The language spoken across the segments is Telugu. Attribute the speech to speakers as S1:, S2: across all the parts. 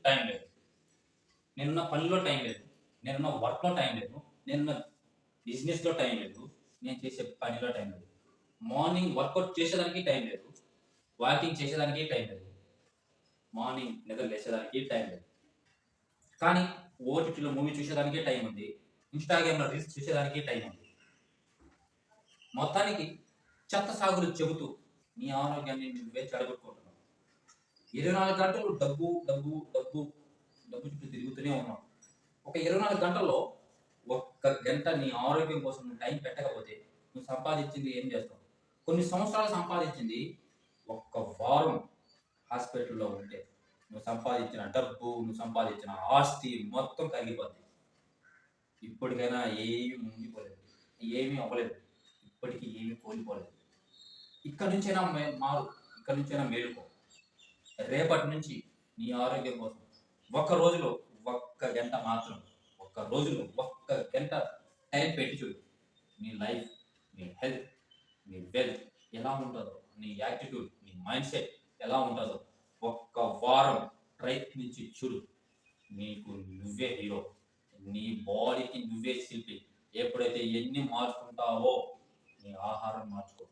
S1: టైం లేదు. నేనున్న పనిలో టైం లేదు. నేనున్న వర్క్‌లో టైం లేదు. నేనున్న బిజినెస్‌లో టైం లేదు. నేను చేసే పనిలో టైం లేదు. మార్నింగ్ వర్కౌట్ చేసేదానికి టైం లేదు. వాకింగ్ చేసేదానికి టైం లేదు. మార్నింగ్ నిద్ర లేచేదానికి టైం లేదు. కానీ ఓటీటీలో మూవీ చూసేదానికే టైం ఉంది. ఇన్‌స్టాగ్రామ్‌లో రీల్స్ చూసేదానికి టైం ఉంది. మొత్తానికి చెత్త సాగులు చెబుతూ నీ ఆరోగ్యాన్ని నువ్వే చెడగొట్టుకుంటున్నావు. 24 గంటలు డబ్బు డబ్బు డబ్బు డబ్బు చుట్టూ తిరుగుతూనే ఉన్నావు. ఒక 24 గంటల్లో ఒక్క గంట నీ ఆరోగ్యం కోసం నువ్వు టైం పెట్టకపోతే నువ్వు సంపాదించింది ఏం చేస్తావు? కొన్ని సంవత్సరాలు సంపాదించింది ఒక్క వారం హాస్పిటల్‌లో ఉంటే నువ్వు సంపాదించిన డబ్బు, నువ్వు సంపాదించిన ఆస్తి మొత్తం కరిగిపోద్ది. ఇప్పటికైనా ఏమీ మునిగిపోలేదు. ఏమీ అవ్వలేదు. ఇప్పటికి ఏమీ కోల్పోలేదు. ఇక్కడి నుంచైనా మారు. ఇక్కడి నుంచైనా మేలుకో. రేపటి నుంచి నీ ఆరోగ్యం కోసం ఒక్క రోజులో ఒక్క గంట మాత్రం, ఒక్క రోజులో ఒక్క గంట టైం పెట్టి చూడు. నీ లైఫ్, నీ హెల్త్, నీ వెల్త్ ఎలా ఉంటుందో, నీ యాటిట్యూడ్, నీ మైండ్ సెట్ ఎలా ఉంటుందో ఒక్క వారం ప్రయత్నించి చూడు. నీకు నువ్వే హీరో. నీ బాడీకి నువ్వే శిల్పి. ఎప్పుడైతే ఎన్ని మార్చుకుంటావో, నీ ఆహారం మార్చుకో,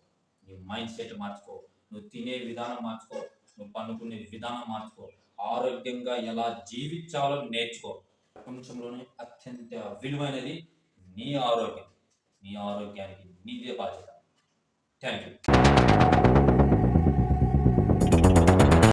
S1: నీ మైండ్ సెట్ మార్చుకో, నువ్వు తినే విధానం మార్చుకో, నువ్వు పనుకునే విధానం మార్చుకో, ఆరోగ్యంగా ఎలా జీవించాలో నేర్చుకో. ప్రపంచంలోనే అత్యంత విలువైనది నీ ఆరోగ్యం. నీ ఆరోగ్యానికి నీదే బాధ్యత. Thank you.